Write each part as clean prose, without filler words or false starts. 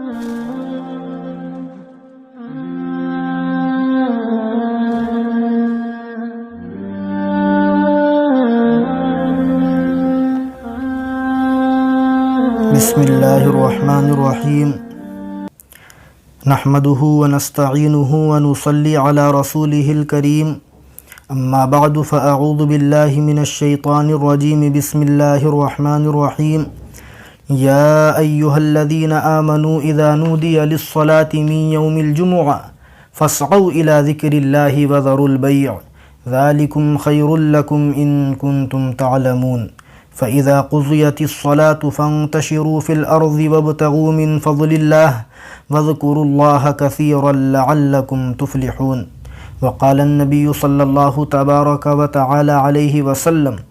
بسم اللہ الرحمن الرحیم نحمده ونستعینه ونصلی علی رسوله الکریم اما بعد فاعوذ باللہ من الشیطان الرجیم بسم اللہ الرحمن الرحیم یا ایہا الذین آمنوا اذا نودی للصلاة من یوم الجمعہ فاسعوا الى ذکر اللہ وذروا البیع ذالکم خیر لکم ان کنتم تعلمون فإذا قضيت الصلاة فانتشروا في الأرض وابتغوا من فضل الله واذكروا الله كثيرا لعلكم تفلحون وقال النبي صلى الله تبارك وتعالى عليه وسلم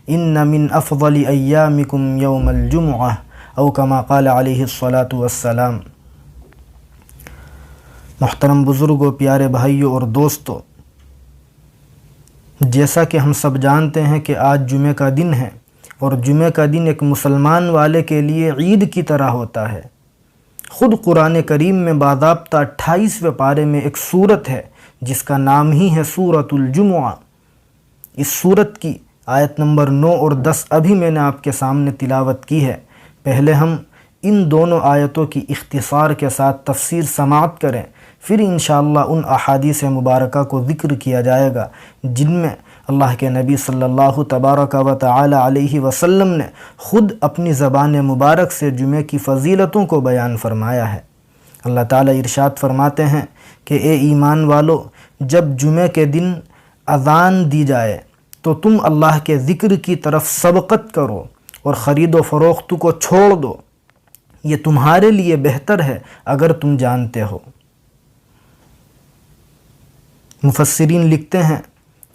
إن من أفضل أيامكم يوم الجمعة أو كما قال عليه الصلاة والسلام۔ محترم بزرگوں، پیارے بھائیوں اور دوستوں، جیسا کہ ہم سب جانتے ہیں کہ آج جمعہ کا دن ہے، اور جمعہ کا دن ایک مسلمان والے کے لیے عید کی طرح ہوتا ہے۔ خود قرآن کریم میں باضابطہ 28ویں پارے میں ایک سورت ہے جس کا نام ہی ہے سورۃ الجمعہ۔ اس سورت کی آیت نمبر 9 اور 10 ابھی میں نے آپ کے سامنے تلاوت کی ہے۔ پہلے ہم ان دونوں آیتوں کی اختصار کے ساتھ تفسیر سماعت کریں، پھر انشاءاللہ ان احادیث مبارکہ کو ذکر کیا جائے گا جن میں اللہ کے نبی صلی اللہ تبارک و تعالی علیہ وسلم نے خود اپنی زبان مبارک سے جمعہ کی فضیلتوں کو بیان فرمایا ہے۔ اللہ تعالی ارشاد فرماتے ہیں کہ اے ایمان والو، جب جمعہ کے دن اذان دی جائے تو تم اللہ کے ذکر کی طرف سبقت کرو اور خرید و فروخت کو چھوڑ دو، یہ تمہارے لیے بہتر ہے اگر تم جانتے ہو۔ مفسرین لکھتے ہیں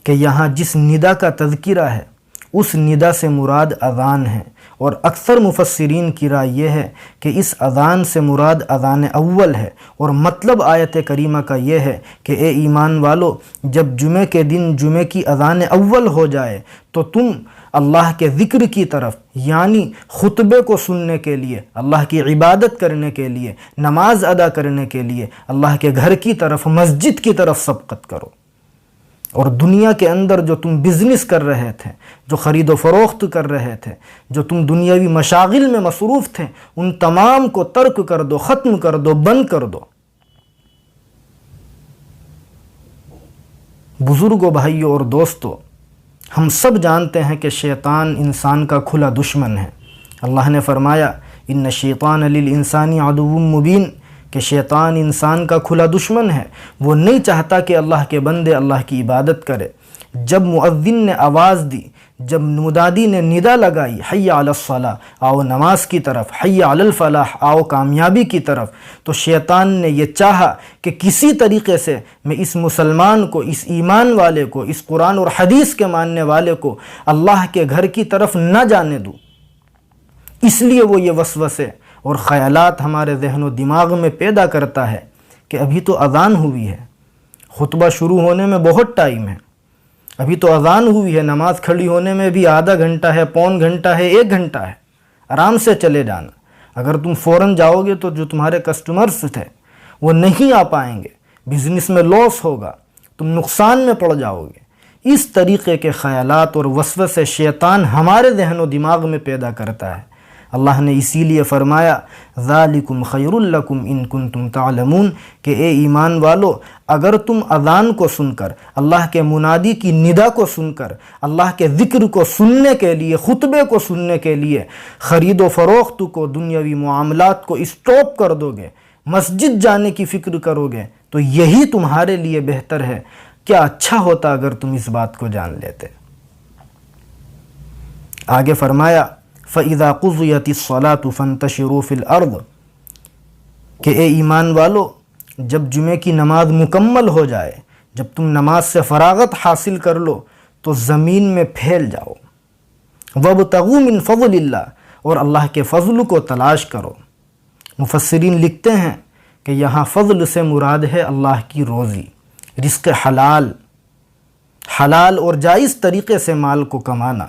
کہ یہاں جس ندا کا تذکرہ ہے اس ندا سے مراد اذان ہے، اور اکثر مفسرین کی رائے یہ ہے کہ اس اذان سے مراد اذان اول ہے، اور مطلب آیت کریمہ کا یہ ہے کہ اے ایمان والو، جب جمعہ کے دن جمعہ کی اذان اول ہو جائے تو تم اللہ کے ذکر کی طرف، یعنی خطبے کو سننے کے لیے، اللہ کی عبادت کرنے کے لیے، نماز ادا کرنے کے لیے اللہ کے گھر کی طرف، مسجد کی طرف سبقت کرو، اور دنیا کے اندر جو تم بزنس کر رہے تھے، جو خرید و فروخت کر رہے تھے، جو تم دنیاوی مشاغل میں مصروف تھے، ان تمام کو ترک کر دو، ختم کر دو، بند کر دو۔ بزرگوں، بھائیوں اور دوستوں، ہم سب جانتے ہیں کہ شیطان انسان کا کھلا دشمن ہے۔ اللہ نے فرمایا ان الشیطان للانسان عدو مبین، کہ شیطان انسان کا کھلا دشمن ہے، وہ نہیں چاہتا کہ اللہ کے بندے اللہ کی عبادت کرے۔ جب مؤذن نے آواز دی، جب منادی نے ندا لگائی، حی علی الصلاۃ، آؤ نماز کی طرف، حی علی الفلاح، آؤ کامیابی کی طرف، تو شیطان نے یہ چاہا کہ کسی طریقے سے میں اس مسلمان کو، اس ایمان والے کو، اس قرآن اور حدیث کے ماننے والے کو اللہ کے گھر کی طرف نہ جانے دوں۔ اس لیے وہ یہ وسوسے اور خیالات ہمارے ذہن و دماغ میں پیدا کرتا ہے کہ ابھی تو اذان ہوئی ہے، خطبہ شروع ہونے میں بہت ٹائم ہے، ابھی تو اذان ہوئی ہے، نماز کھڑی ہونے میں بھی آدھا گھنٹہ ہے، پون گھنٹہ ہے، 1 گھنٹہ ہے، آرام سے چلے جانا۔ اگر تم فوراً جاؤ گے تو جو تمہارے کسٹمرز تھے وہ نہیں آ پائیں گے، بزنس میں لاس ہوگا، تم نقصان میں پڑ جاؤ گے۔ اس طریقے کے خیالات اور وسوسے شیطان ہمارے ذہن و دماغ میں پیدا کرتا ہے۔ اللہ نے اسی لیے فرمایا ذالکم خیر لکم ان کنتم تعلمون، کہ اے ایمان والو، اگر تم اذان کو سن کر، اللہ کے منادی کی ندا کو سن کر، اللہ کے ذکر کو سننے کے لیے، خطبے کو سننے کے لیے خرید و فروخت کو، دنیاوی معاملات کو اسٹاپ کر دو گے، مسجد جانے کی فکر کرو گے، تو یہی تمہارے لیے بہتر ہے۔ کیا اچھا ہوتا اگر تم اس بات کو جان لیتے۔ آگے فرمایا فَإِذَا قُضِيَتِ الصَّلَاةُ فَانتَشِرُوا فِي الْأَرْضِ، کہ اے ایمان والو، جب جمعہ کی نماز مکمل ہو جائے، جب تم نماز سے فراغت حاصل کر لو تو زمین میں پھیل جاؤ، وَابْتَغُوا مِن فَضْلِ اللَّهِ، اور اللہ کے فضل کو تلاش کرو۔ مفسرین لکھتے ہیں کہ یہاں فضل سے مراد ہے اللہ کی روزی، رزق حلال، حلال اور جائز طریقے سے مال کو کمانا۔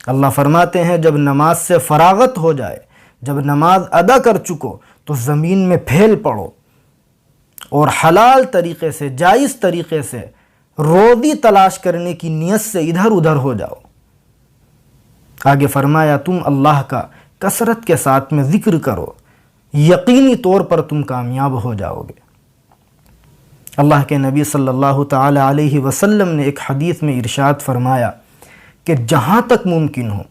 اللہ فرماتے ہیں جب نماز سے فراغت ہو جائے، جب نماز ادا کر چکو تو زمین میں پھیل پڑو اور حلال طریقے سے، جائز طریقے سے روزی تلاش کرنے کی نیت سے ادھر ادھر ہو جاؤ۔ آگے فرمایا تم اللہ کا کثرت کے ساتھ میں ذکر کرو، یقینی طور پر تم کامیاب ہو جاؤ گے۔ اللہ کے نبی صلی اللہ تعالی علیہ وسلم نے ایک حدیث میں ارشاد فرمایا کہ جہاں تک ممکن ہو،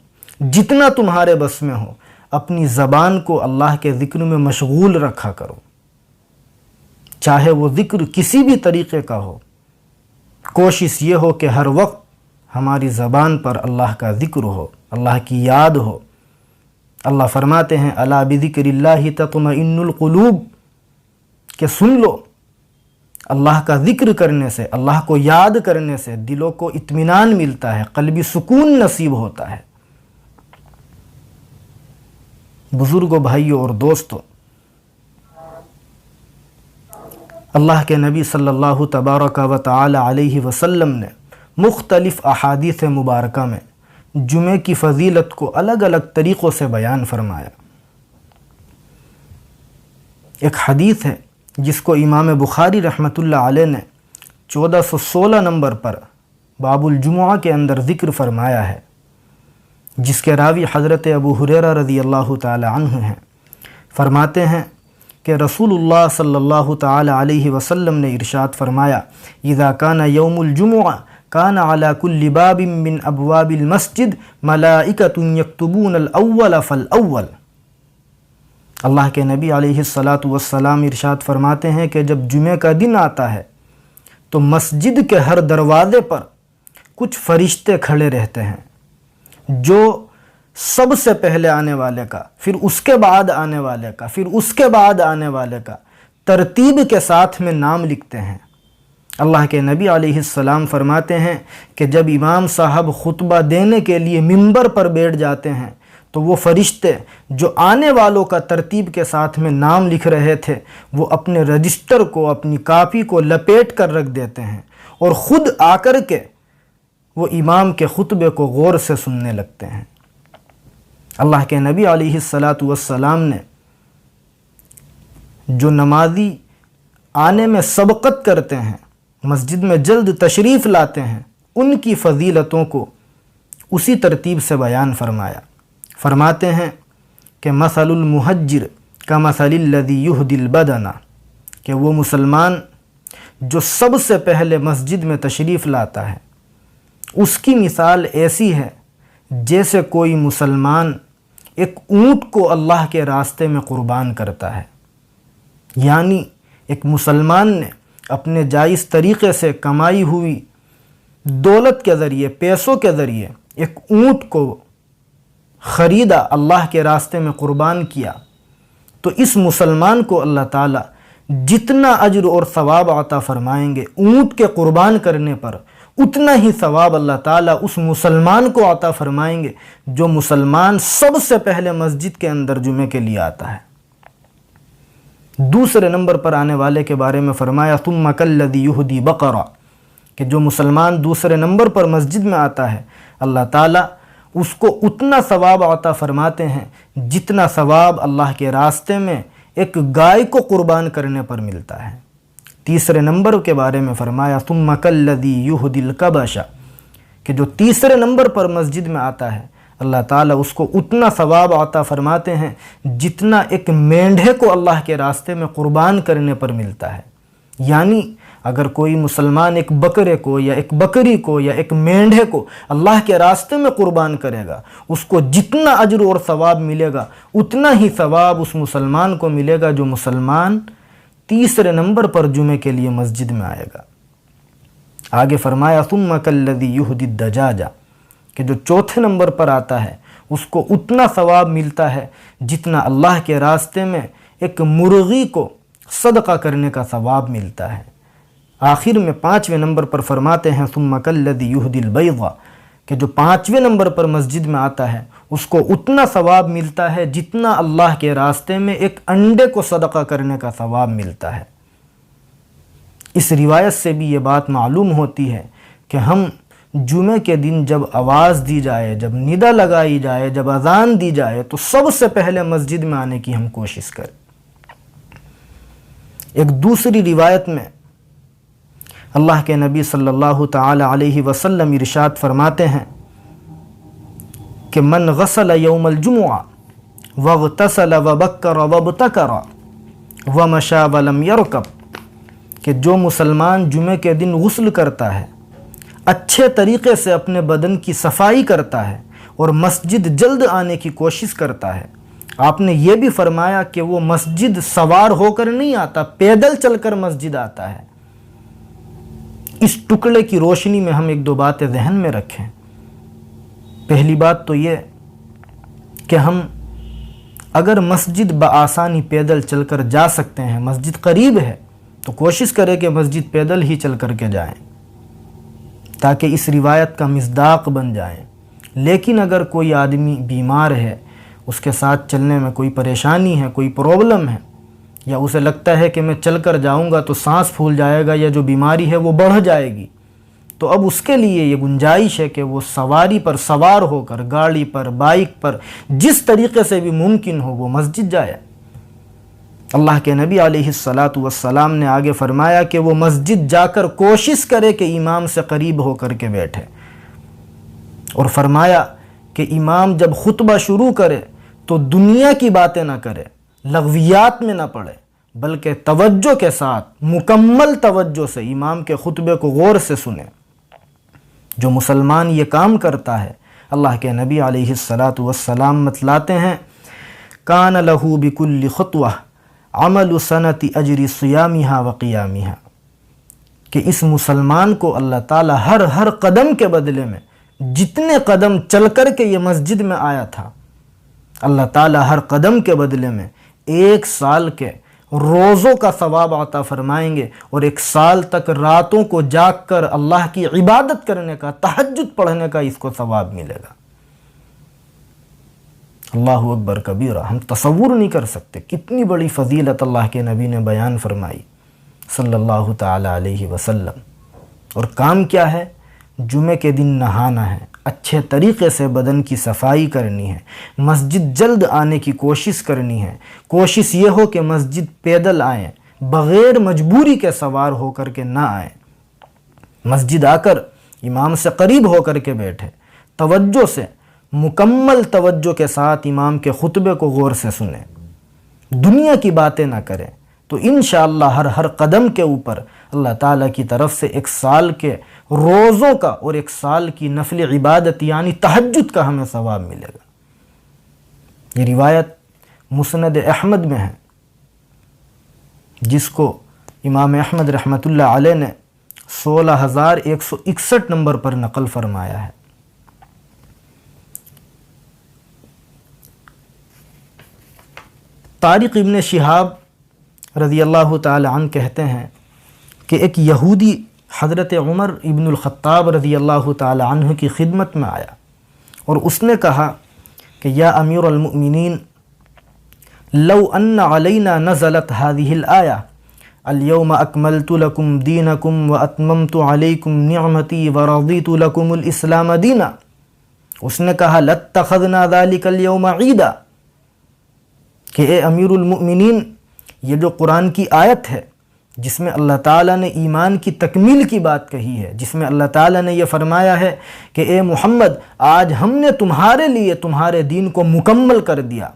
جتنا تمہارے بس میں ہو، اپنی زبان کو اللہ کے ذکر میں مشغول رکھا کرو، چاہے وہ ذکر کسی بھی طریقے کا ہو۔ کوشش یہ ہو کہ ہر وقت ہماری زبان پر اللہ کا ذکر ہو، اللہ کی یاد ہو۔ اللہ فرماتے ہیں الا بذکر اللہ تطمئن القلوب، کہ سن لو، اللہ کا ذکر کرنے سے، اللہ کو یاد کرنے سے دلوں کو اطمینان ملتا ہے، قلبی سکون نصیب ہوتا ہے۔ بزرگوں، بھائیوں اور دوستوں، اللہ کے نبی صلی اللہ تبارک و تعالی علیہ وسلم نے مختلف احادیث مبارکہ میں جمعے کی فضیلت کو الگ الگ طریقوں سے بیان فرمایا۔ ایک حدیث ہے جس کو امام بخاری رحمۃ اللہ علیہ نے 1416 نمبر پر باب الجمعہ کے اندر ذکر فرمایا ہے، جس کے راوی حضرت ابو ہریرہ رضی اللہ تعالی عنہ ہیں۔ فرماتے ہیں کہ رسول اللہ صلی اللہ تعالی علیہ وسلم نے ارشاد فرمایا اذا کان یوم الجمعہ کان علی کل باب من ابواب المسجد ملائکۃ یکتبون الاول فالاول۔ اللہ کے نبی علیہ الصلاۃ والسلام ارشاد فرماتے ہیں کہ جب جمعہ کا دن آتا ہے تو مسجد کے ہر دروازے پر کچھ فرشتے کھڑے رہتے ہیں جو سب سے پہلے آنے والے کا، پھر اس کے بعد آنے والے کا، پھر اس کے بعد آنے والے کا ترتیب کے ساتھ میں نام لکھتے ہیں۔ اللہ کے نبی علیہ السلام فرماتے ہیں کہ جب امام صاحب خطبہ دینے کے لیے ممبر پر بیٹھ جاتے ہیں تو وہ فرشتے جو آنے والوں کا ترتیب کے ساتھ میں نام لکھ رہے تھے وہ اپنے رجسٹر کو، اپنی کاپی کو لپیٹ کر رکھ دیتے ہیں اور خود آ کر کے وہ امام کے خطبے کو غور سے سننے لگتے ہیں۔ اللہ کے نبی علیہ الصلاۃ والسلام نے جو نمازی آنے میں سبقت کرتے ہیں، مسجد میں جلد تشریف لاتے ہیں، ان کی فضیلتوں کو اسی ترتیب سے بیان فرمایا۔ فرماتے ہیں کہ مثل المحجر کمثل الذی یہدی البدن، کہ وہ مسلمان جو سب سے پہلے مسجد میں تشریف لاتا ہے اس کی مثال ایسی ہے جیسے کوئی مسلمان ایک اونٹ کو اللہ کے راستے میں قربان کرتا ہے۔ یعنی ایک مسلمان نے اپنے جائز طریقے سے کمائی ہوئی دولت کے ذریعے، پیسوں کے ذریعے ایک اونٹ کو خریدا، اللہ کے راستے میں قربان کیا، تو اس مسلمان کو اللہ تعالیٰ جتنا اجر اور ثواب عطا فرمائیں گے اونٹ کے قربان کرنے پر، اتنا ہی ثواب اللہ تعالیٰ اس مسلمان کو عطا فرمائیں گے جو مسلمان سب سے پہلے مسجد کے اندر جمعے کے لیے آتا ہے۔ دوسرے نمبر پر آنے والے کے بارے میں فرمایا ثم کالذی یہدی بقرہ، کہ جو مسلمان دوسرے نمبر پر مسجد میں آتا ہے اللہ تعالیٰ اس کو اتنا ثواب عطا فرماتے ہیں جتنا ثواب اللہ کے راستے میں ایک گائے کو قربان کرنے پر ملتا ہے۔ تیسرے نمبر کے بارے میں فرمایا ثم کالذی یہدی الکبش، کہ جو تیسرے نمبر پر مسجد میں آتا ہے اللہ تعالیٰ اس کو اتنا ثواب عطا فرماتے ہیں جتنا ایک مینڈھے کو اللہ کے راستے میں قربان کرنے پر ملتا ہے۔ یعنی اگر کوئی مسلمان ایک بکرے کو یا ایک بکری کو یا ایک مینڈھے کو اللہ کے راستے میں قربان کرے گا، اس کو جتنا اجر اور ثواب ملے گا اتنا ہی ثواب اس مسلمان کو ملے گا جو مسلمان تیسرے نمبر پر جمعے کے لیے مسجد میں آئے گا۔ آگے فرمایا ثم کالذی یہدی الدجاج، کہ جو چوتھے نمبر پر آتا ہے اس کو اتنا ثواب ملتا ہے جتنا اللہ کے راستے میں ایک مرغی کو صدقہ کرنے کا ثواب ملتا ہے۔ آخر میں پانچویں نمبر پر فرماتے ہیں ثم کالذی یہدی البیض، کہ جو پانچویں نمبر پر مسجد میں آتا ہے اس کو اتنا ثواب ملتا ہے جتنا اللہ کے راستے میں ایک انڈے کو صدقہ کرنے کا ثواب ملتا ہے۔ اس روایت سے بھی یہ بات معلوم ہوتی ہے کہ ہم جمعے کے دن جب آواز دی جائے، جب ندا لگائی جائے، جب اذان دی جائے تو سب سے پہلے مسجد میں آنے کی ہم کوشش کریں۔ ایک دوسری روایت میں اللہ کے نبی صلی اللہ تعالی علیہ وسلم ارشاد فرماتے ہیں کہ من غسل یوم الجمعہ واغتسل وبکر وابتکر ومشى ولم یرکب، کہ جو مسلمان جمعے کے دن غسل کرتا ہے، اچھے طریقے سے اپنے بدن کی صفائی کرتا ہے اور مسجد جلد آنے کی کوشش کرتا ہے. آپ نے یہ بھی فرمایا کہ وہ مسجد سوار ہو کر نہیں آتا، پیدل چل کر مسجد آتا ہے. اس ٹکڑے کی روشنی میں ہم ایک دو باتیں ذہن میں رکھیں. پہلی بات تو یہ کہ ہم اگر مسجد بآسانی پیدل چل کر جا سکتے ہیں، مسجد قریب ہے، تو کوشش کریں کہ مسجد پیدل ہی چل کر کے جائیں تاکہ اس روایت کا مصداق بن جائیں. لیکن اگر کوئی آدمی بیمار ہے، اس کے ساتھ چلنے میں کوئی پریشانی ہے، کوئی پرابلم ہے، یا اسے لگتا ہے کہ میں چل کر جاؤں گا تو سانس پھول جائے گا یا جو بیماری ہے وہ بڑھ جائے گی، تو اب اس کے لیے یہ گنجائش ہے کہ وہ سواری پر سوار ہو کر، گاڑی پر، بائک پر، جس طریقے سے بھی ممکن ہو وہ مسجد جائے. اللہ کے نبی علیہ السلام نے آگے فرمایا کہ وہ مسجد جا کر کوشش کرے کہ امام سے قریب ہو کر کے بیٹھے، اور فرمایا کہ امام جب خطبہ شروع کرے تو دنیا کی باتیں نہ کرے، لغویات میں نہ پڑے، بلکہ توجہ کے ساتھ، مکمل توجہ سے امام کے خطبے کو غور سے سنے. جو مسلمان یہ کام کرتا ہے، اللہ کے نبی علیہ السلام بتلاتے ہیں کان لہو بکل خطوہ عمل سنت اجر صیامہا وقیامہا، کہ اس مسلمان کو اللہ تعالیٰ ہر قدم کے بدلے میں، جتنے قدم چل کر کے یہ مسجد میں آیا تھا، اللہ تعالیٰ ہر قدم کے بدلے میں 1 سال کے روزوں کا ثواب عطا فرمائیں گے، اور 1 سال تک راتوں کو جاگ کر اللہ کی عبادت کرنے کا، تہجد پڑھنے کا اس کو ثواب ملے گا. اللہ اکبر کبیرہ. ہم تصور نہیں کر سکتے کتنی بڑی فضیلت اللہ کے نبی نے بیان فرمائی صلی اللہ تعالی علیہ وسلم. اور کام کیا ہے؟ جمعے کے دن نہانا ہے، اچھے طریقے سے بدن کی صفائی کرنی ہے، مسجد جلد آنے کی کوشش کرنی ہے. کوشش یہ ہو کہ مسجد پیدل آئیں، بغیر مجبوری کے سوار ہو کر کے نہ آئیں. مسجد آ کر امام سے قریب ہو کر کے بیٹھے، توجہ سے، مکمل توجہ کے ساتھ امام کے خطبے کو غور سے سنیں، دنیا کی باتیں نہ کریں، تو انشاءاللہ ہر قدم کے اوپر اللہ تعالیٰ کی طرف سے 1 سال کے روزوں کا اور 1 سال کی نفل عبادت یعنی تہجد کا ہمیں ثواب ملے گا. یہ روایت مسند احمد میں ہے، جس کو امام احمد رحمۃ اللہ علیہ نے 16,161 نمبر پر نقل فرمایا ہے. طارق ابن شہاب رضی اللہ تعالی عنہ کہتے ہیں کہ ایک یہودی حضرت عمر ابن الخطاب رضی اللہ تعالی عنہ کی خدمت میں آیا اور اس نے کہا کہ یا امیر المؤمنین لو ان علینا نزلت هذه الآیہ اليوم اکملت لکم دینکم واتممت علیکم نعمتی ورضیت لکم الاسلام دینا. اس نے کہا لاتخذنا ذلك اليوم عیدا، کہ اے امیر المؤمنین، یہ جو قرآن کی آیت ہے جس میں اللہ تعالیٰ نے ایمان کی تکمیل کی بات کہی ہے، جس میں اللہ تعالیٰ نے یہ فرمایا ہے کہ اے محمد آج ہم نے تمہارے لیے تمہارے دین کو مکمل کر دیا.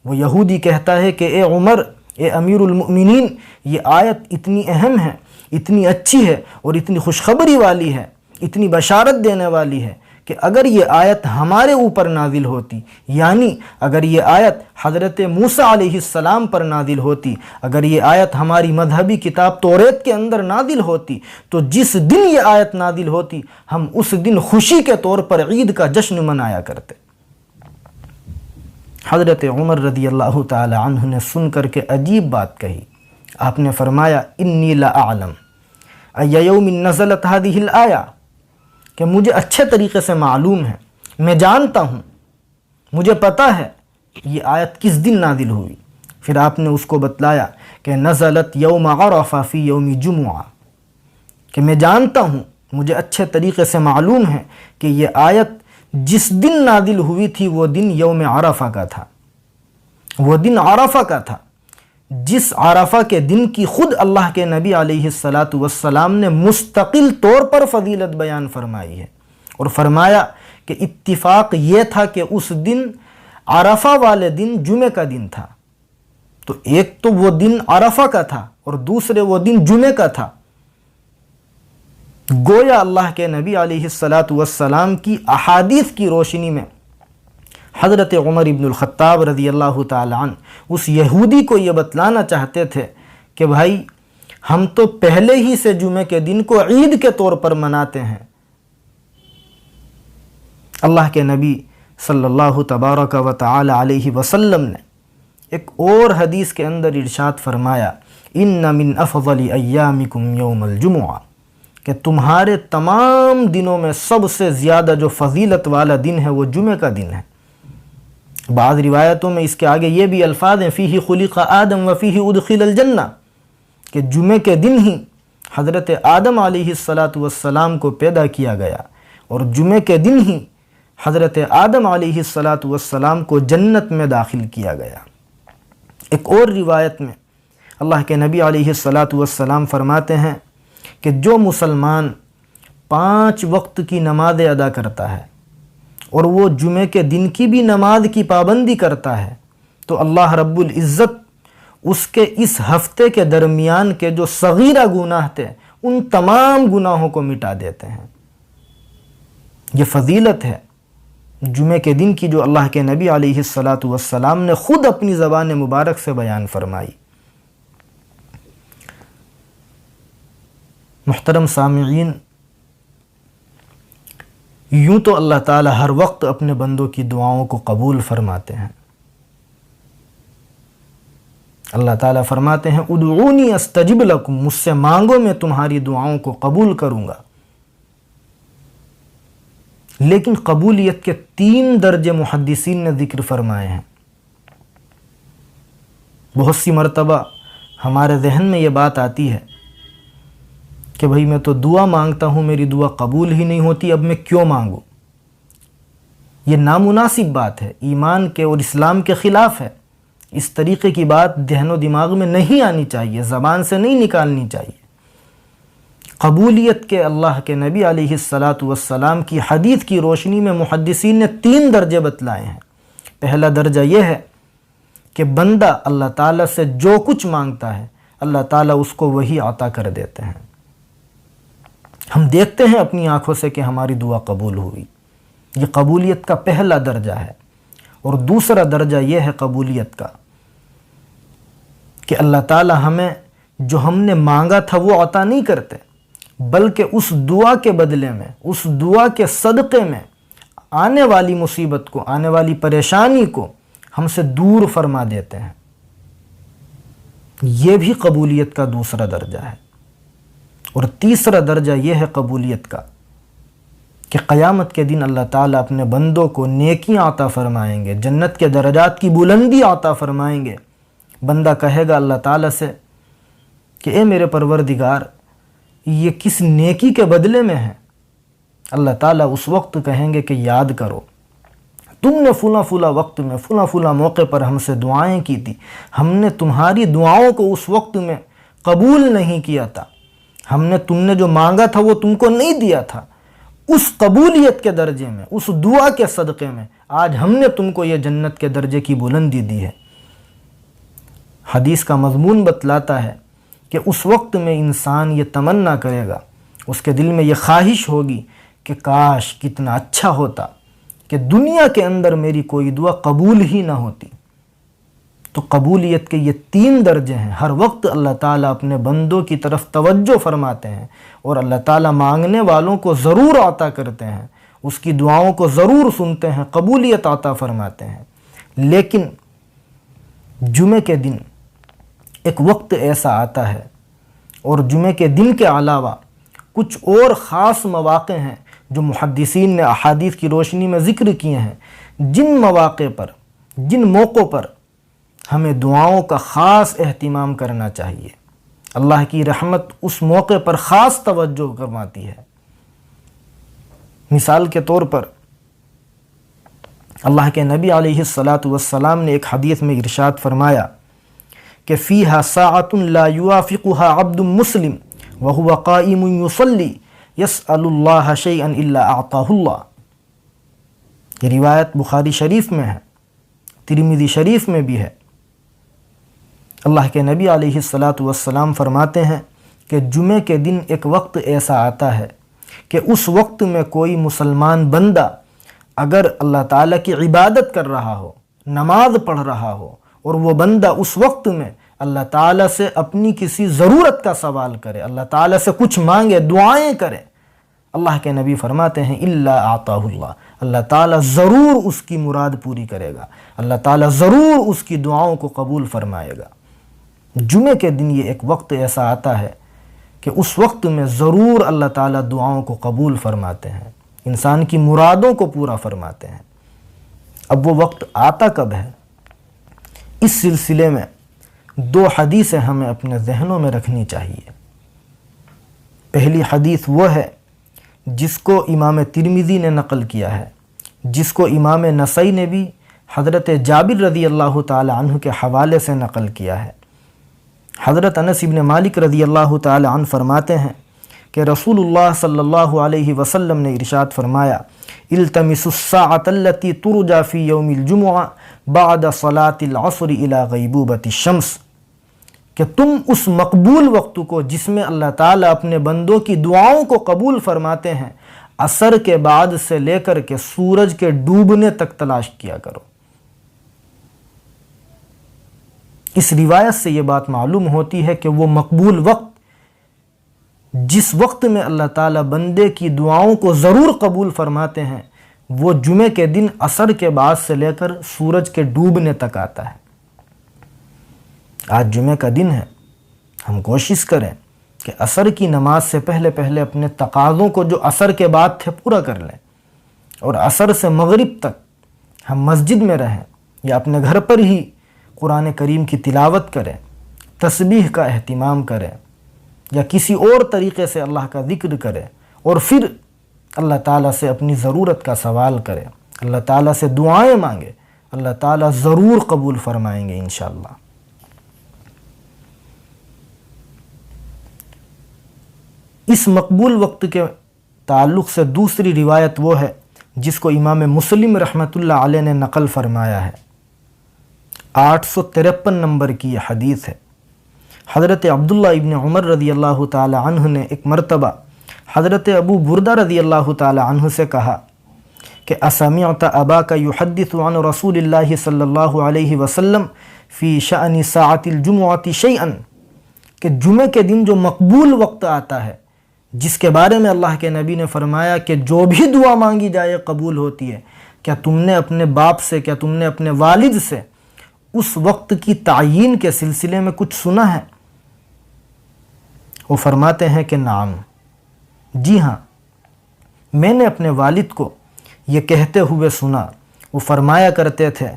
وہ یہودی کہتا ہے کہ اے عمر، اے امیر المؤمنین، یہ آیت اتنی اہم ہے، اتنی اچھی ہے اور اتنی خوشخبری والی ہے، اتنی بشارت دینے والی ہے کہ اگر یہ آیت ہمارے اوپر نازل ہوتی، یعنی اگر یہ آیت حضرت موسیٰ علیہ السلام پر نازل ہوتی، اگر یہ آیت ہماری مذہبی کتاب توریت کے اندر نازل ہوتی، تو جس دن یہ آیت نازل ہوتی ہم اس دن خوشی کے طور پر عید کا جشن منایا کرتے. حضرت عمر رضی اللہ تعالی عنہ نے سن کر کے عجیب بات کہی. آپ نے فرمایا انی لا اعلم ای یوم نزلت هذه الآیہ، کہ مجھے اچھے طریقے سے معلوم ہے، میں جانتا ہوں، مجھے پتہ ہے یہ آیت کس دن نازل ہوئی. پھر آپ نے اس کو بتلایا کہ نزلت یوم عرفہ فی یوم جمعہ، کہ میں جانتا ہوں، مجھے اچھے طریقے سے معلوم ہے کہ یہ آیت جس دن نازل ہوئی تھی وہ دن یوم عرفہ کا تھا، وہ دن عرفہ کا تھا. جس عرفہ کے دن کی خود اللہ کے نبی علیہ السلام نے مستقل طور پر فضیلت بیان فرمائی ہے، اور فرمایا کہ اتفاق یہ تھا کہ اس دن عرفہ والے دن جمعہ کا دن تھا، تو ایک تو وہ دن عرفہ کا تھا اور دوسرے وہ دن جمعہ کا تھا۔ گویا اللہ کے نبی علیہ السلام کی احادیث کی روشنی میں حضرت عمر ابن الخطاب رضی اللہ تعالی عنہ اس یہودی کو یہ بتلانا چاہتے تھے کہ بھائی ہم تو پہلے ہی سے جمعے کے دن کو عید کے طور پر مناتے ہیں۔ اللہ کے نبی صلی اللہ تبارک و تعالی علیہ وسلم نے ایک اور حدیث کے اندر ارشاد فرمایا، ان من افضل ایامکم یوم الجمعہ، کہ تمہارے تمام دنوں میں سب سے زیادہ جو فضیلت والا دن ہے وہ جمعہ کا دن ہے۔ بعض روایتوں میں اس کے آگے یہ بھی الفاظ ہیں، فیہ خلق آدم و فیہ ادخل الجنہ، کہ جمعے کے دن ہی حضرت آدم علیہ السلام کو پیدا کیا گیا اور جمعے کے دن ہی حضرت آدم علیہ السلام کو جنت میں داخل کیا گیا۔ ایک اور روایت میں اللہ کے نبی علیہ السلام فرماتے ہیں کہ جو مسلمان 5 وقت کی نماز ادا کرتا ہے اور وہ جمعے کے دن کی بھی نماز کی پابندی کرتا ہے تو اللہ رب العزت اس کے اس ہفتے کے درمیان کے جو صغیرہ گناہ تھے ان تمام گناہوں کو مٹا دیتے ہیں۔ یہ فضیلت ہے جمعے کے دن کی جو اللہ کے نبی علیہ السلام نے خود اپنی زبان مبارک سے بیان فرمائی۔ محترم سامعین، یوں تو اللہ تعالی ہر وقت اپنے بندوں کی دعاؤں کو قبول فرماتے ہیں۔ اللہ تعالیٰ فرماتے ہیں ادعونی استجب لکم، مجھ سے مانگو میں تمہاری دعاؤں کو قبول کروں گا۔ لیکن قبولیت کے 3 درجے محدثین نے ذکر فرمائے ہیں۔ بہت سی مرتبہ ہمارے ذہن میں یہ بات آتی ہے کہ بھئی میں تو دعا مانگتا ہوں، میری دعا قبول ہی نہیں ہوتی، اب میں کیوں مانگوں؟ یہ نامناسب بات ہے، ایمان کے اور اسلام کے خلاف ہے۔ اس طریقے کی بات ذہن و دماغ میں نہیں آنی چاہیے، زبان سے نہیں نکالنی چاہیے۔ قبولیت کے اللہ کے نبی علیہ السلام کی حدیث کی روشنی میں محدثین نے 3 درجے بتلائے ہیں۔ پہلا درجہ یہ ہے کہ بندہ اللہ تعالیٰ سے جو کچھ مانگتا ہے اللہ تعالیٰ اس کو وہی عطا کر دیتے ہیں۔ ہم دیکھتے ہیں اپنی آنکھوں سے کہ ہماری دعا قبول ہوئی، یہ قبولیت کا پہلا درجہ ہے۔ اور دوسرا درجہ یہ ہے قبولیت کا کہ اللہ تعالیٰ ہمیں جو ہم نے مانگا تھا وہ عطا نہیں کرتے، بلکہ اس دعا کے بدلے میں، اس دعا کے صدقے میں آنے والی مصیبت کو، آنے والی پریشانی کو ہم سے دور فرما دیتے ہیں۔ یہ بھی قبولیت کا دوسرا درجہ ہے۔ اور تیسرا درجہ یہ ہے قبولیت کا کہ قیامت کے دن اللہ تعالیٰ اپنے بندوں کو نیکیاں عطا فرمائیں گے، جنت کے درجات کی بلندی عطا فرمائیں گے۔ بندہ کہے گا اللہ تعالیٰ سے کہ اے میرے پروردگار، یہ کس نیکی کے بدلے میں ہے؟ اللہ تعالیٰ اس وقت کہیں گے کہ یاد کرو، تم نے فلاں فلاں وقت میں، فلاں فلاں موقع پر ہم سے دعائیں کی تھی، ہم نے تمہاری دعاؤں کو اس وقت میں قبول نہیں کیا تھا، ہم نے تم نے جو مانگا تھا وہ تم کو نہیں دیا تھا۔ اس قبولیت کے درجے میں، اس دعا کے صدقے میں آج ہم نے تم کو یہ جنت کے درجے کی بلندی دی ہے۔ حدیث کا مضمون بتلاتا ہے کہ اس وقت میں انسان یہ تمنا کرے گا، اس کے دل میں یہ خواہش ہوگی کہ کاش کتنا اچھا ہوتا کہ دنیا کے اندر میری کوئی دعا قبول ہی نہ ہوتی۔ تو قبولیت کے یہ 3 درجے ہیں۔ ہر وقت اللہ تعالیٰ اپنے بندوں کی طرف توجہ فرماتے ہیں اور اللہ تعالیٰ مانگنے والوں کو ضرور عطا کرتے ہیں، اس کی دعاؤں کو ضرور سنتے ہیں، قبولیت عطا فرماتے ہیں۔ لیکن جمعے کے دن ایک وقت ایسا آتا ہے، اور جمعے کے دن کے علاوہ کچھ اور خاص مواقع ہیں جو محدثین نے احادیث کی روشنی میں ذکر کیے ہیں، جن مواقع پر، جن موقعوں پر ہمیں دعاؤں کا خاص اہتمام کرنا چاہیے۔ اللہ کی رحمت اس موقع پر خاص توجہ فرماتی ہے۔ مثال کے طور پر اللہ کے نبی علیہ السلام نے ایک حدیث میں ارشاد فرمایا کہ فیہا ساعۃ لا یوافقھا عبد مسلم وہو قائم یصلی یسأل اللہ شیئا الا اعطاہ اللہ۔ یہ روایت بخاری شریف میں ہے، ترمذی شریف میں بھی ہے۔ اللہ کے نبی علیہ السلام فرماتے ہیں کہ جمعے کے دن ایک وقت ایسا آتا ہے کہ اس وقت میں کوئی مسلمان بندہ اگر اللہ تعالیٰ کی عبادت کر رہا ہو، نماز پڑھ رہا ہو، اور وہ بندہ اس وقت میں اللہ تعالیٰ سے اپنی کسی ضرورت کا سوال کرے، اللہ تعالیٰ سے کچھ مانگے، دعائیں کرے، اللہ کے نبی فرماتے ہیں الا اعطاہ اللہ، اللہ تعالیٰ ضرور اس کی مراد پوری کرے گا، اللہ تعالیٰ ضرور اس کی دعاؤں کو قبول فرمائے گا۔ جمعے کے دن یہ ایک وقت ایسا آتا ہے کہ اس وقت میں ضرور اللہ تعالیٰ دعاؤں کو قبول فرماتے ہیں، انسان کی مرادوں کو پورا فرماتے ہیں۔ اب وہ وقت آتا کب ہے؟ اس سلسلے میں دو حدیثیں ہمیں اپنے ذہنوں میں رکھنی چاہیے۔ پہلی حدیث وہ ہے جس کو امام ترمذی نے نقل کیا ہے، جس کو امام نسائی نے بھی حضرت جابر رضی اللہ تعالی عنہ کے حوالے سے نقل کیا ہے۔ حضرت انس بن مالک رضی اللہ تعالی عنہ فرماتے ہیں کہ رسول اللہ صلی اللہ علیہ وسلم نے ارشاد فرمایا التمسوا الساعة التي ترجى في يوم الجمعة بعد صلاة العصر الى غیبوبة الشمس، کہ تم اس مقبول وقت کو جس میں اللہ تعالیٰ اپنے بندوں کی دعاؤں کو قبول فرماتے ہیں عصر کے بعد سے لے کر کے سورج کے ڈوبنے تک تلاش کیا کرو۔ اس روایت سے یہ بات معلوم ہوتی ہے کہ وہ مقبول وقت جس وقت میں اللہ تعالیٰ بندے کی دعاؤں کو ضرور قبول فرماتے ہیں وہ جمعے کے دن عصر کے بعد سے لے کر سورج کے ڈوبنے تک آتا ہے۔ آج جمعے کا دن ہے، ہم کوشش کریں کہ عصر کی نماز سے پہلے اپنے تقاضوں کو جو عصر کے بعد تھے پورا کر لیں، اور عصر سے مغرب تک ہم مسجد میں رہیں یا اپنے گھر پر ہی قرآن کریم کی تلاوت کریں، تسبیح کا اہتمام کریں، یا کسی اور طریقے سے اللہ کا ذکر کریں، اور پھر اللہ تعالیٰ سے اپنی ضرورت کا سوال کریں، اللہ تعالیٰ سے دعائیں مانگیں، اللہ تعالیٰ ضرور قبول فرمائیں گے انشاءاللہ۔ اس مقبول وقت کے تعلق سے دوسری روایت وہ ہے جس کو امام مسلم رحمۃ اللہ علیہ نے نقل فرمایا ہے۔ 853 نمبر کی یہ حدیث ہے۔ حضرت عبداللہ ابن عمر رضی اللہ تعالی عنہ نے ایک مرتبہ حضرت ابو بردہ رضی اللہ تعالی عنہ سے کہا کہ اسمعت اباک یحدث عن رسول اللہ صلی اللہ علیہ وسلم فی شأن ساعۃ الجمعۃ شیئا، کہ جمعے کے دن جو مقبول وقت آتا ہے جس کے بارے میں اللہ کے نبی نے فرمایا کہ جو بھی دعا مانگی جائے قبول ہوتی ہے، کیا تم نے اپنے باپ سے، کیا تم نے اپنے والد سے اس وقت کی تعیین کے سلسلے میں کچھ سنا ہے؟ وہ فرماتے ہیں کہ نعم، جی ہاں، میں نے اپنے والد کو یہ کہتے ہوئے سنا۔ وہ فرمایا کرتے تھے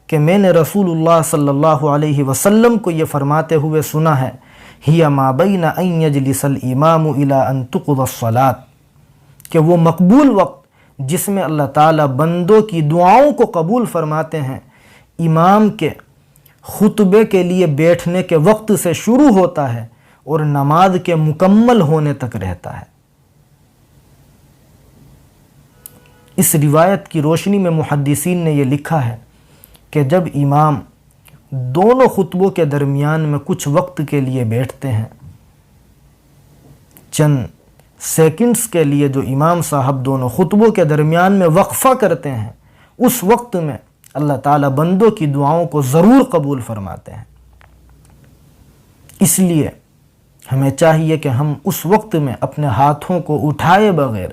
کہ میں نے رسول اللہ صلی اللہ علیہ وسلم کو یہ فرماتے ہوئے سنا ہے ہی ما بین ان یجلس الامام الی ان تقضی الصلاۃ، کہ وہ مقبول وقت جس میں اللہ تعالیٰ بندوں کی دعاؤں کو قبول فرماتے ہیں امام کے خطبے کے لیے بیٹھنے کے وقت سے شروع ہوتا ہے اور نماز کے مکمل ہونے تک رہتا ہے۔ اس روایت کی روشنی میں محدثین نے یہ لکھا ہے کہ جب امام دونوں خطبوں کے درمیان میں کچھ وقت کے لیے بیٹھتے ہیں، چند سیکنڈز کے لیے جو امام صاحب دونوں خطبوں کے درمیان میں وقفہ کرتے ہیں، اس وقت میں اللہ تعالیٰ بندوں کی دعاؤں کو ضرور قبول فرماتے ہیں۔ اس لیے ہمیں چاہیے کہ ہم اس وقت میں اپنے ہاتھوں کو اٹھائے بغیر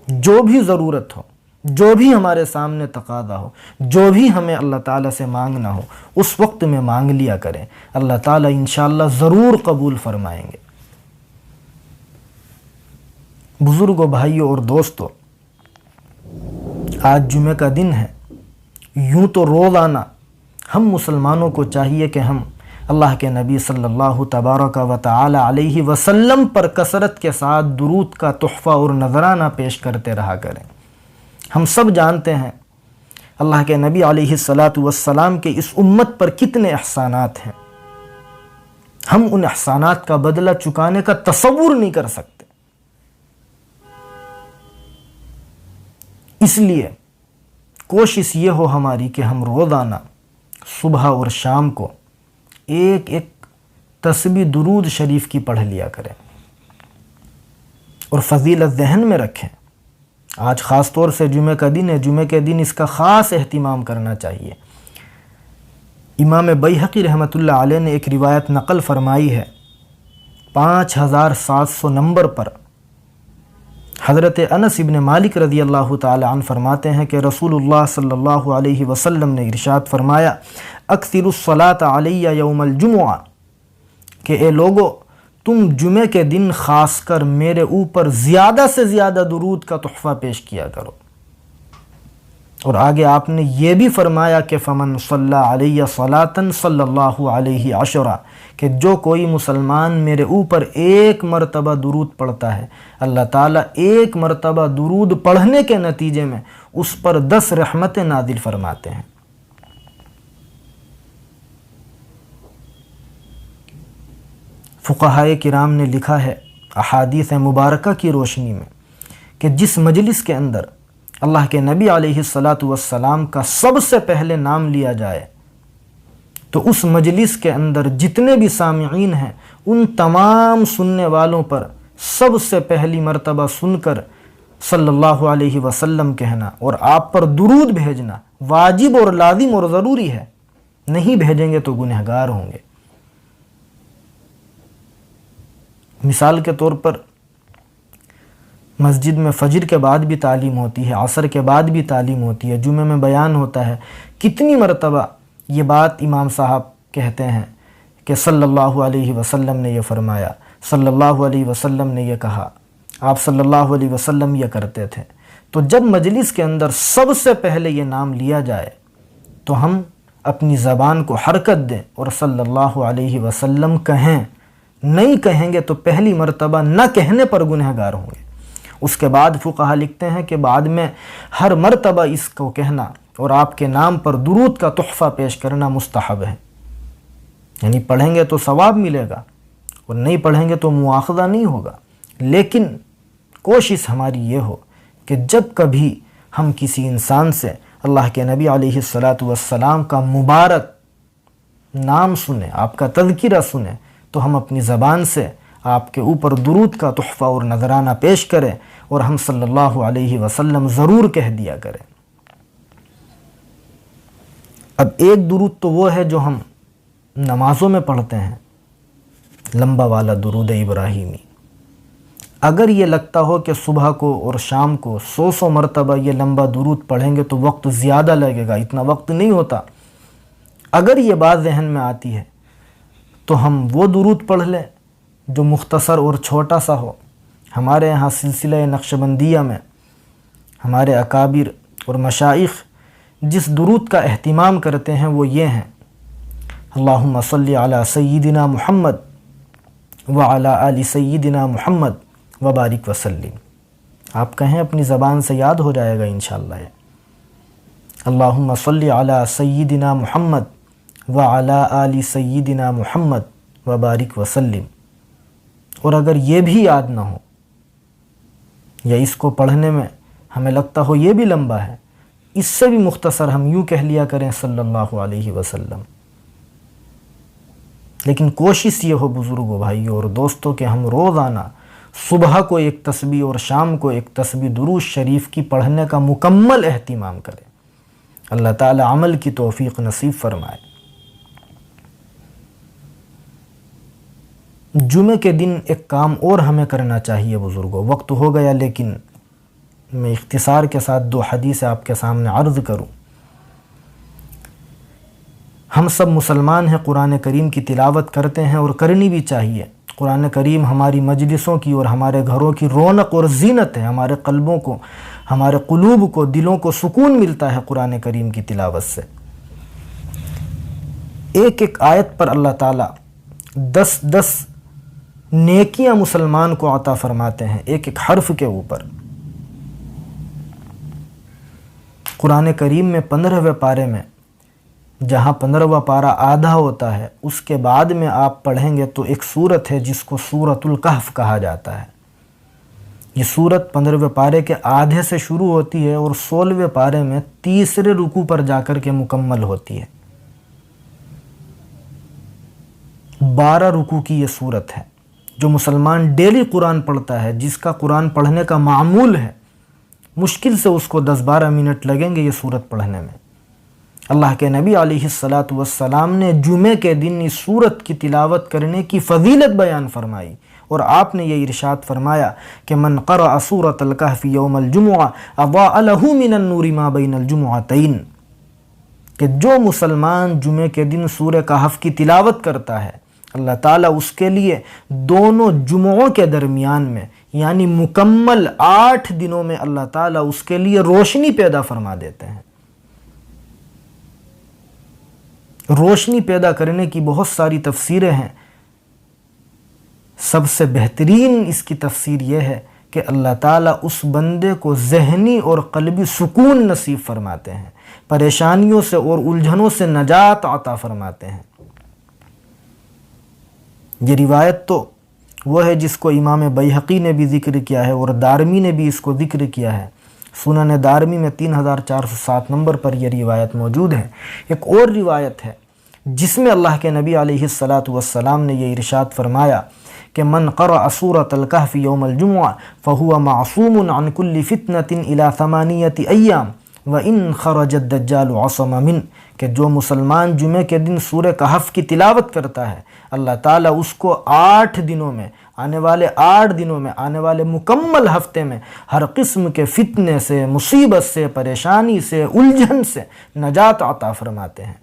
جو بھی ضرورت ہو، جو بھی ہمارے سامنے تقاضا ہو، جو بھی ہمیں اللہ تعالیٰ سے مانگنا ہو، اس وقت میں مانگ لیا کریں، اللہ تعالیٰ انشاءاللہ ضرور قبول فرمائیں گے۔ بزرگوں، بھائیوں اور دوستوں، آج جمعہ کا دن ہے۔ یوں تو روزانہ ہم مسلمانوں کو چاہیے کہ ہم اللہ کے نبی صلی اللہ تبارک و تعالی علیہ وسلم پر کثرت کے ساتھ درود کا تحفہ اور نذرانہ پیش کرتے رہا کریں۔ ہم سب جانتے ہیں اللہ کے نبی علیہ الصلاۃ والسلام کے اس امت پر کتنے احسانات ہیں۔ ہم ان احسانات کا بدلہ چکانے کا تصور نہیں کر سکتے۔ اس لیے کوشش یہ ہو ہماری کہ ہم روزانہ صبح اور شام کو ایک ایک تسبیح درود شریف کی پڑھ لیا کریں اور فضیلت ذہن میں رکھیں۔ آج خاص طور سے جمعہ کا دن ہے، جمعہ کے دن اس کا خاص اہتمام کرنا چاہیے۔ امام بیہقی رحمۃ اللہ علیہ نے ایک روایت نقل فرمائی ہے، 5700 نمبر پر حضرت انس ابن مالک رضی اللہ تعالی عنہ فرماتے ہیں کہ رسول اللہ صلی اللہ علیہ وسلم نے ارشاد فرمایا، اکثر الصلاۃ علی یوم الجمعہ، کہ اے لوگو تم جمعے کے دن خاص کر میرے اوپر زیادہ سے زیادہ درود کا تحفہ پیش کیا کرو۔ اور آگے آپ نے یہ بھی فرمایا کہ فمن صلی علیہ صلاۃ صلی اللہ علیہ عشرہ، کہ جو کوئی مسلمان میرے اوپر ایک مرتبہ درود پڑھتا ہے، اللہ تعالیٰ ایک مرتبہ درود پڑھنے کے نتیجے میں اس پر 10 رحمتیں نازل فرماتے ہیں۔ فقہائے کرام نے لکھا ہے احادیث مبارکہ کی روشنی میں کہ جس مجلس کے اندر اللہ کے نبی علیہ الصلاۃ والسلام کا سب سے پہلے نام لیا جائے تو اس مجلس کے اندر جتنے بھی سامعین ہیں ان تمام سننے والوں پر سب سے پہلی مرتبہ سن کر صلی اللہ علیہ وسلم کہنا اور آپ پر درود بھیجنا واجب اور لازم اور ضروری ہے۔ نہیں بھیجیں گے تو گنہگار ہوں گے۔ مثال کے طور پر مسجد میں فجر کے بعد بھی تعلیم ہوتی ہے، عصر کے بعد بھی تعلیم ہوتی ہے، جمعے میں بیان ہوتا ہے، کتنی مرتبہ یہ بات امام صاحب کہتے ہیں کہ صلی اللہ علیہ وسلم نے یہ فرمایا، صلی اللہ علیہ وسلم نے یہ کہا، آپ صلی اللہ علیہ وسلم یہ کرتے تھے۔ تو جب مجلس کے اندر سب سے پہلے یہ نام لیا جائے تو ہم اپنی زبان کو حرکت دیں اور صلی اللہ علیہ وسلم کہیں۔ نہیں کہیں گے تو پہلی مرتبہ نہ کہنے پر گنہگار ہوں گے۔ اس کے بعد فقہا لکھتے ہیں کہ بعد میں ہر مرتبہ اس کو کہنا اور آپ کے نام پر درود کا تحفہ پیش کرنا مستحب ہے، یعنی پڑھیں گے تو ثواب ملے گا اور نہیں پڑھیں گے تو مواخذہ نہیں ہوگا۔ لیکن کوشش ہماری یہ ہو کہ جب کبھی ہم کسی انسان سے اللہ کے نبی علیہ الصلاۃ والسلام کا مبارک نام سنیں، آپ کا تذکرہ سنیں، تو ہم اپنی زبان سے آپ کے اوپر درود کا تحفہ اور نذرانہ پیش کریں اور ہم صلی اللہ علیہ وسلم ضرور کہہ دیا کریں۔ اب ایک درود تو وہ ہے جو ہم نمازوں میں پڑھتے ہیں، لمبا والا درود ابراہیمی۔ اگر یہ لگتا ہو کہ صبح کو اور شام کو 100 مرتبہ یہ لمبا درود پڑھیں گے تو وقت زیادہ لگے گا، اتنا وقت نہیں ہوتا، اگر یہ بات ذہن میں آتی ہے تو ہم وہ درود پڑھ لیں جو مختصر اور چھوٹا سا ہو۔ ہمارے یہاں سلسلہ نقشبندیہ میں ہمارے اکابر اور مشائخ جس درود کا اہتمام کرتے ہیں وہ یہ ہیں، اللہم صلی علی سیدنا محمد وعلی آل سیدنا محمد وبارک وسلم۔ آپ کہیں، اپنی زبان سے یاد ہو جائے گا انشاءاللہ۔ اللہم صلی علی سیدنا محمد وعلی آل سیدنا محمد وبارک وسلم۔ اور اگر یہ بھی یاد نہ ہو یا اس کو پڑھنے میں ہمیں لگتا ہو یہ بھی لمبا ہے، اس سے بھی مختصر ہم یوں کہہ لیا کریں صلی اللہ علیہ وسلم۔ لیکن کوشش یہ ہو بزرگوں، بھائیوں اور دوستوں کہ ہم روزانہ صبح کو ایک تسبیح اور شام کو ایک تسبیح درود شریف کی پڑھنے کا مکمل اہتمام کریں۔ اللہ تعالی عمل کی توفیق نصیب فرمائے۔ جمعے کے دن ایک کام اور ہمیں کرنا چاہیے بزرگوں، وقت ہو گیا لیکن میں اختصار کے ساتھ 2 حدیث آپ کے سامنے عرض کروں۔ ہم سب مسلمان ہیں، قرآن کریم کی تلاوت کرتے ہیں اور کرنی بھی چاہیے۔ قرآن کریم ہماری مجلسوں کی اور ہمارے گھروں کی رونق اور زینت ہے، ہمارے قلبوں کو، ہمارے قلوب کو، دلوں کو سکون ملتا ہے قرآن کریم کی تلاوت سے۔ ایک ایک آیت پر اللہ تعالیٰ 10 نیکیاں مسلمان کو عطا فرماتے ہیں، ایک ایک حرف کے اوپر۔ قرآن کریم میں 15ویں پارے میں جہاں 15واں پارہ آدھا ہوتا ہے، اس کے بعد میں آپ پڑھیں گے تو ایک سورت ہے جس کو سورۃ الکہف کہا جاتا ہے۔ یہ سورت 15ویں پارے کے آدھے سے شروع ہوتی ہے اور 16ویں پارے میں تیسرے رکوع پر جا کر کے مکمل ہوتی ہے۔ 12 رکوع کی یہ سورت ہے۔ جو مسلمان ڈیلی قرآن پڑھتا ہے، جس کا قرآن پڑھنے کا معمول ہے، مشکل سے اس کو 10-12 منٹ لگیں گے یہ سورت پڑھنے میں۔ اللہ کے نبی علیہ السلام نے جمعے کے دن اس سورت کی تلاوت کرنے کی فضیلت بیان فرمائی، اور آپ نے یہ ارشاد فرمایا کہ من قرأ سورۃ الکہف یوم الجمعہ اضاء لہ من النور ما بین الجمعتین، کہ جو مسلمان جمعے کے دن سورہ کہف کی تلاوت کرتا ہے، اللہ تعالیٰ اس کے لیے دونوں جمعوں کے درمیان میں، یعنی مکمل 8 دنوں میں اللہ تعالیٰ اس کے لیے روشنی پیدا فرما دیتے ہیں۔ روشنی پیدا کرنے کی بہت ساری تفسیریں ہیں، سب سے بہترین اس کی تفسیر یہ ہے کہ اللہ تعالیٰ اس بندے کو ذہنی اور قلبی سکون نصیب فرماتے ہیں، پریشانیوں سے اور الجھنوں سے نجات عطا فرماتے ہیں۔ یہ روایت تو وہ ہے جس کو امام بیہقی نے بھی ذکر کیا ہے اور دارمی نے بھی اس کو ذکر کیا ہے۔ سنن دارمی میں 3407 نمبر پر یہ روایت موجود ہے۔ ایک اور روایت ہے جس میں اللہ کے نبی علیہ السلام نے یہ ارشاد فرمایا کہ من قرأ سورۃ الکہف یوم الجمعہ فہو معصوم عن کل فتنۃ الی 8 ایام وَإِن خَرَجَ الدَّجَّالُ عَصَمَ مِنْ، کہ جو مسلمان جمعے کے دن سورہ کہف کی تلاوت کرتا ہے، اللہ تعالیٰ اس کو 8 دنوں میں، آنے والے 8 دنوں میں، آنے والے مکمل ہفتے میں ہر قسم کے فتنے سے، مصیبت سے، پریشانی سے، الجھن سے نجات عطا فرماتے ہیں۔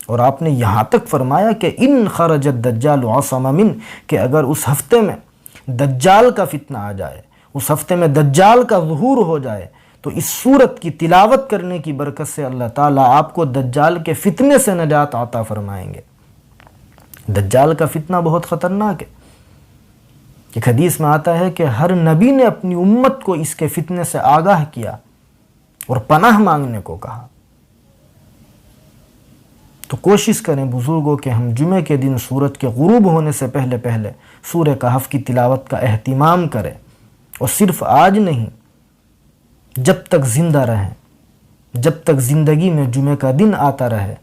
اور آپ نے یہاں تک فرمایا کہ ان خرج الدجال عصم من، کہ اگر اس ہفتے میں دجال کا فتنہ آ جائے، اس ہفتے میں دجال کا ظہور ہو جائے، تو اس سورت کی تلاوت کرنے کی برکت سے اللہ تعالیٰ آپ کو دجال کے فتنے سے نجات عطا فرمائیں گے۔ دجال کا فتنہ بہت خطرناک ہے۔ ایک حدیث میں آتا ہے کہ ہر نبی نے اپنی امت کو اس کے فتنے سے آگاہ کیا اور پناہ مانگنے کو کہا۔ تو کوشش کریں بزرگوں کہ ہم جمعے کے دن سورج کے غروب ہونے سے پہلے پہلے سورہ کہف کی تلاوت کا اہتمام کریں، اور صرف آج نہیں، جب تک زندہ رہیں، جب تک زندگی میں جمعے کا دن آتا رہے،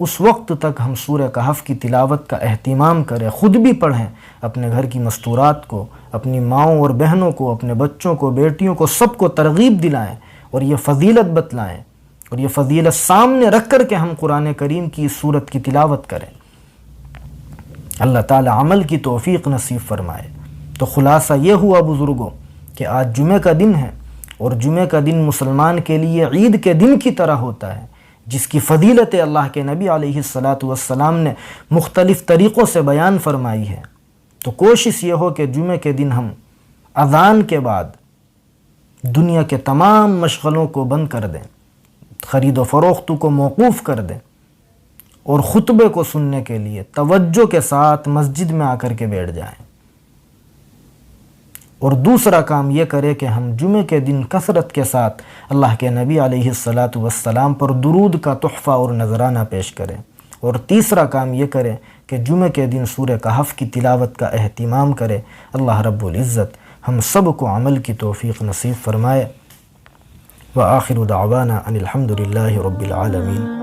اس وقت تک ہم سورہ کہف کی تلاوت کا اہتمام کریں، خود بھی پڑھیں، اپنے گھر کی مستورات کو، اپنی ماؤں اور بہنوں کو، اپنے بچوں کو، بیٹیوں کو، سب کو ترغیب دلائیں اور یہ فضیلت بتلائیں، اور یہ فضیلت سامنے رکھ کر کے ہم قرآن کریم کی اس سورت کی تلاوت کریں۔ اللہ تعالی عمل کی توفیق نصیب فرمائے۔ تو خلاصہ یہ ہوا بزرگوں کہ آج جمعے کا دن ہے، اور جمعے کا دن مسلمان کے لیے عید کے دن کی طرح ہوتا ہے، جس کی فضیلت اللہ کے نبی علیہ السلام نے مختلف طریقوں سے بیان فرمائی ہے۔ تو کوشش یہ ہو کہ جمعے کے دن ہم اذان کے بعد دنیا کے تمام مشغلوں کو بند کر دیں، خرید و فروخت کو موقوف کر دیں، اور خطبے کو سننے کے لیے توجہ کے ساتھ مسجد میں آ کر کے بیٹھ جائیں۔ اور دوسرا کام یہ کرے کہ ہم جمعے کے دن کثرت کے ساتھ اللہ کے نبی علیہ السلام پر درود کا تحفہ اور نذرانہ پیش کریں۔ اور تیسرا کام یہ کریں کہ جمعے کے دن سورہ کہف کی تلاوت کا اہتمام کرے۔ اللہ رب العزت ہم سب کو عمل کی توفیق نصیب فرمائے۔ وآخر دعوانا ان الحمد للہ رب العالمین۔